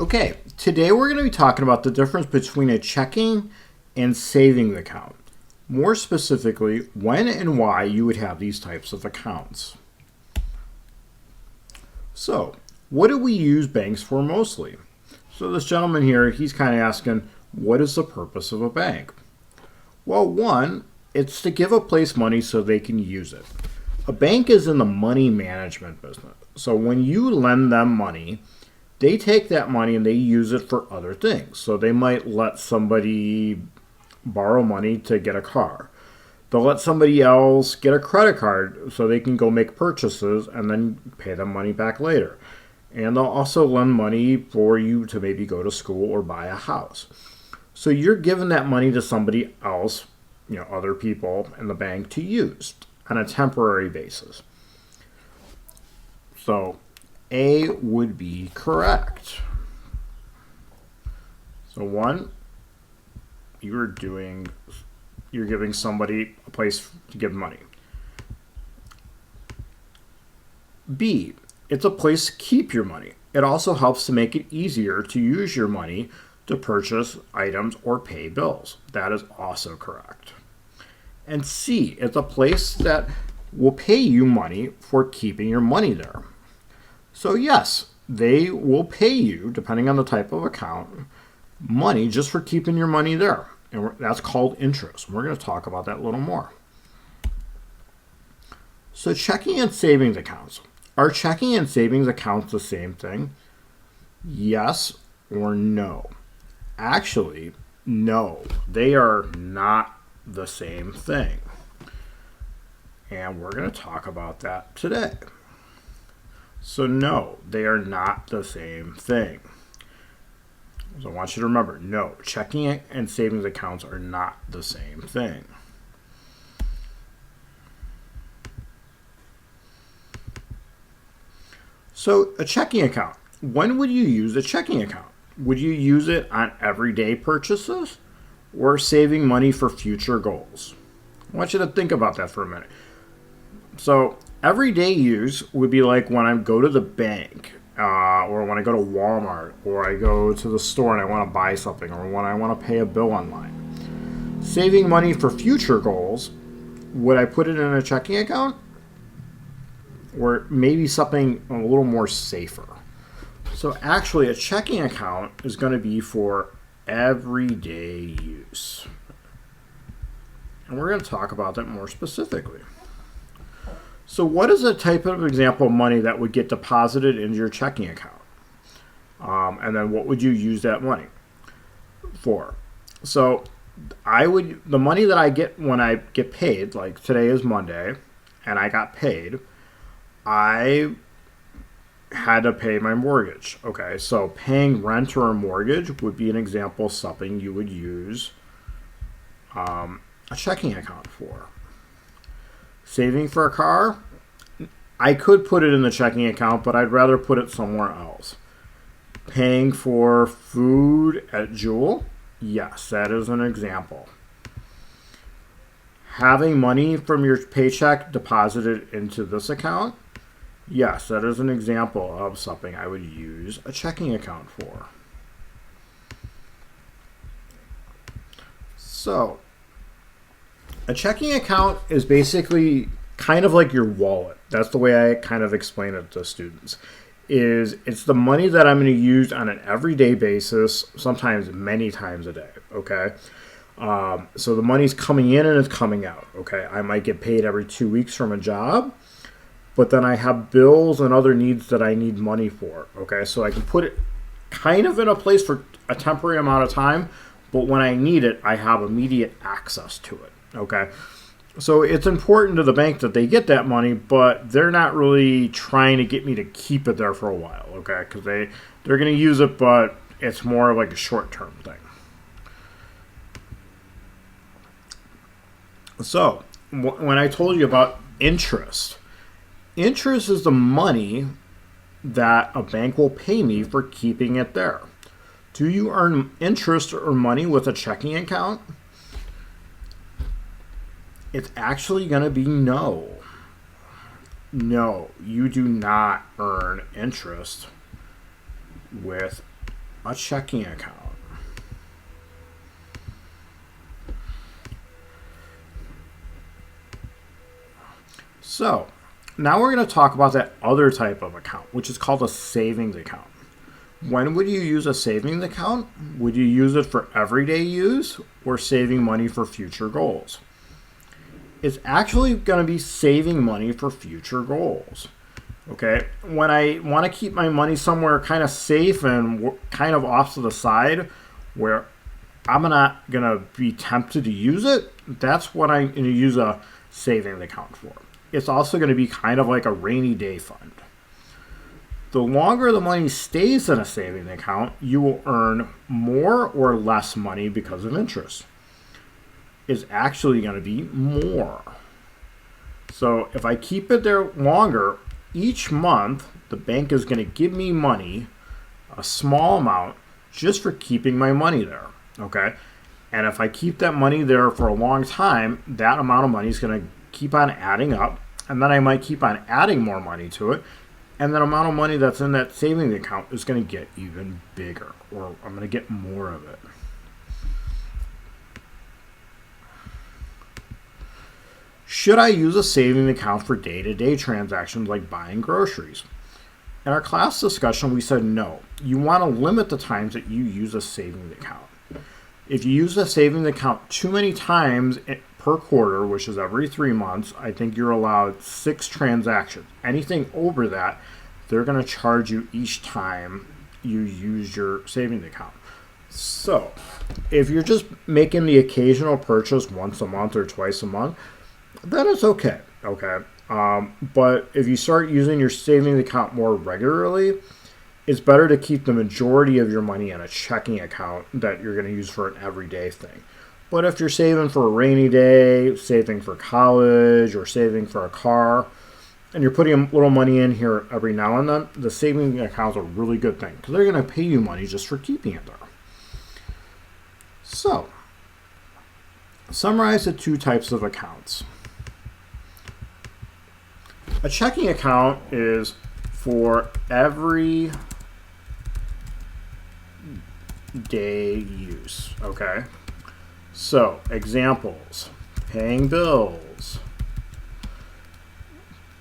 Okay, today we're going to be talking about the difference between a checking and savings account. More specifically, when and why you would have these types of accounts. So, what do we use banks for mostly? So this gentleman here, he's kind of asking, what is the purpose of a bank? Well, one, it's to give a place money so they can use it. A bank is in the money management business. So when you lend them money, they take that money and they use it for other things. So they might let somebody borrow money to get a car. They'll let somebody else get a credit card so they can go make purchases and then pay them money back later. And they'll also lend money for you to maybe go to school or buy a house. So you're giving that money to somebody else, other people in the bank to use on a temporary basis. So A would be correct. So one, you're giving somebody a place to give money. B, it's a place to keep your money. It also helps to make it easier to use your money to purchase items or pay bills. That is also correct. And C, it's a place that will pay you money for keeping your money there. So yes, they will pay you, depending on the type of account, money just for keeping your money there. And that's called interest. We're going to talk about that a little more. So checking and savings accounts. Are checking and savings accounts the same thing? Yes or no? Actually, no. They are not the same thing. And we're going to talk about that today. So no, they are not the same thing. So I want you to remember, no, checking and savings accounts are not the same thing. So a checking account, when would you use a checking account? Would you use it on everyday purchases or saving money for future goals? I want you to think about that for a minute. So everyday use would be like when I go to the bank, or when I go to Walmart, or I go to the store and I want to buy something, or when I want to pay a bill online. Saving money for future goals, would I put it in a checking account? Or maybe something a little more safer. So actually a checking account is going to be for everyday use. And we're going to talk about that more specifically. So what is a type of example of money that would get deposited into your checking account? And then what would you use that money for? So the money that I get when I get paid, like today is Monday, and I got paid, I had to pay my mortgage. Okay, so paying rent or a mortgage would be an example of something you would use a checking account for. Saving for a car, I could put it in the checking account, but I'd rather put it somewhere else. Paying for food at Jewel, yes, that is an example. Having money from your paycheck deposited into this account, yes, that is an example of something I would use a checking account for. So, a checking account is basically kind of like your wallet. That's the way I kind of explain it to students. It's the money that I'm going to use on an everyday basis, sometimes many times a day, okay? So the money's coming in and it's coming out, okay? I might get paid every 2 weeks from a job, but then I have bills and other needs that I need money for, okay? So I can put it kind of in a place for a temporary amount of time, but when I need it, I have immediate access to it, okay? So it's important to the bank that they get that money, but they're not really trying to get me to keep it there for a while, okay? Because they're going to use it, but it's more of like a short-term thing. So when I told you about interest is the money that a bank will pay me for keeping it there. Do you earn interest or money with a checking account? It's actually going to be no. No, you do not earn interest with a checking account. So now we're going to talk about that other type of account, which is called a savings account. When would you use a savings account? Would you use it for everyday use or saving money for future goals? It's actually going to be saving money for future goals. Okay, when I want to keep my money somewhere kind of safe and kind of off to the side where I'm not going to be tempted to use it, that's what I'm going to use a savings account for. It's also going to be kind of like a rainy day fund. The longer the money stays in a savings account, you will earn more or less money because of interest. It's actually going to be more. So if I keep it there longer, each month the bank is going to give me money, a small amount, just for keeping my money there. Okay? And if I keep that money there for a long time, that amount of money is going to keep on adding up. And then I might keep on adding more money to it. And the amount of money that's in that savings account is going to get even bigger, or I'm going to get more of it. Should I use a savings account for day-to-day transactions like buying groceries? In our class discussion, we said no. You want to limit the times that you use a savings account. If you use a savings account too many times per quarter, which is every 3 months, I think you're allowed 6 transactions. Anything over that, they're going to charge you each time you use your savings account. So, if you're just making the occasional purchase once a month or twice a month, then it's okay. But if you start using your savings account more regularly, it's better to keep the majority of your money in a checking account that you're going to use for an everyday thing. But if you're saving for a rainy day, saving for college, or saving for a car, and you're putting a little money in here every now and then, the savings account's a really good thing because they're going to pay you money just for keeping it there. So, summarize the 2 types of accounts. A checking account is for every day use, okay? So, examples: paying bills,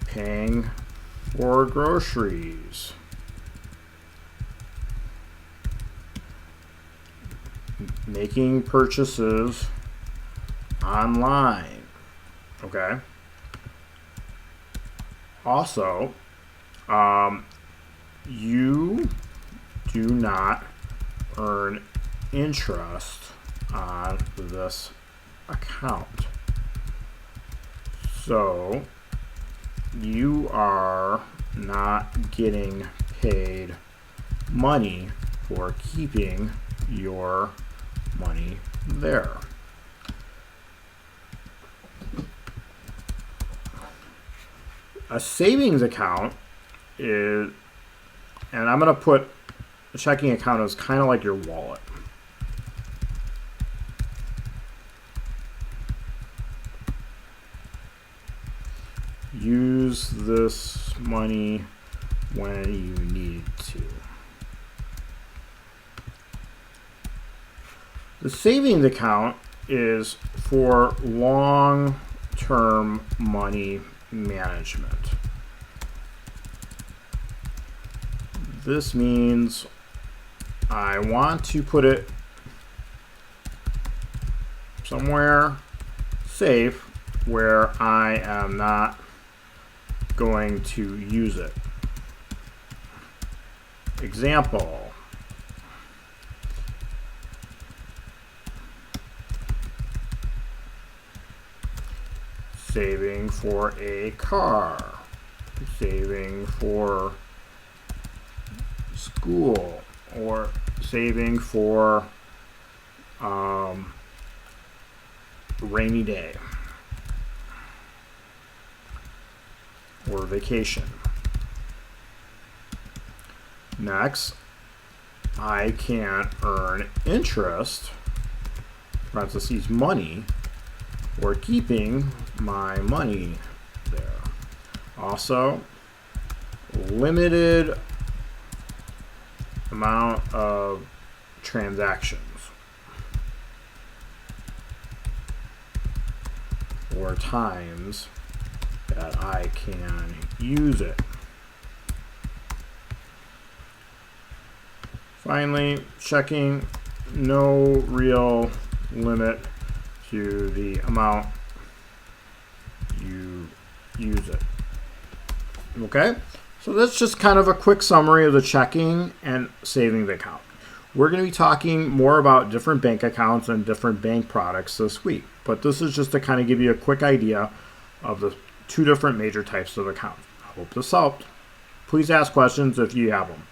paying for groceries, making purchases online, okay? Also, you do not earn interest on this account. So, you are not getting paid money for keeping your money there. A savings account is, and I'm going to put a checking account as kind of like your wallet. Use this money when you need to. The savings account is for long-term money management. This means I want to put it somewhere safe where I am not going to use it. Example: saving for a car, saving for school, or saving for rainy day or vacation. Next, I can earn interest, parentheses money, for keeping my money there. Also, limited amount of transactions or times that I can use it. Finally, checking no real limit to the amount you use it. Okay, so that's just kind of a quick summary of the checking and savings account. We're going to be talking more about different bank accounts and different bank products this week, but this is just to kind of give you a quick idea of the two different major types of accounts. I hope this helped. Please ask questions if you have them.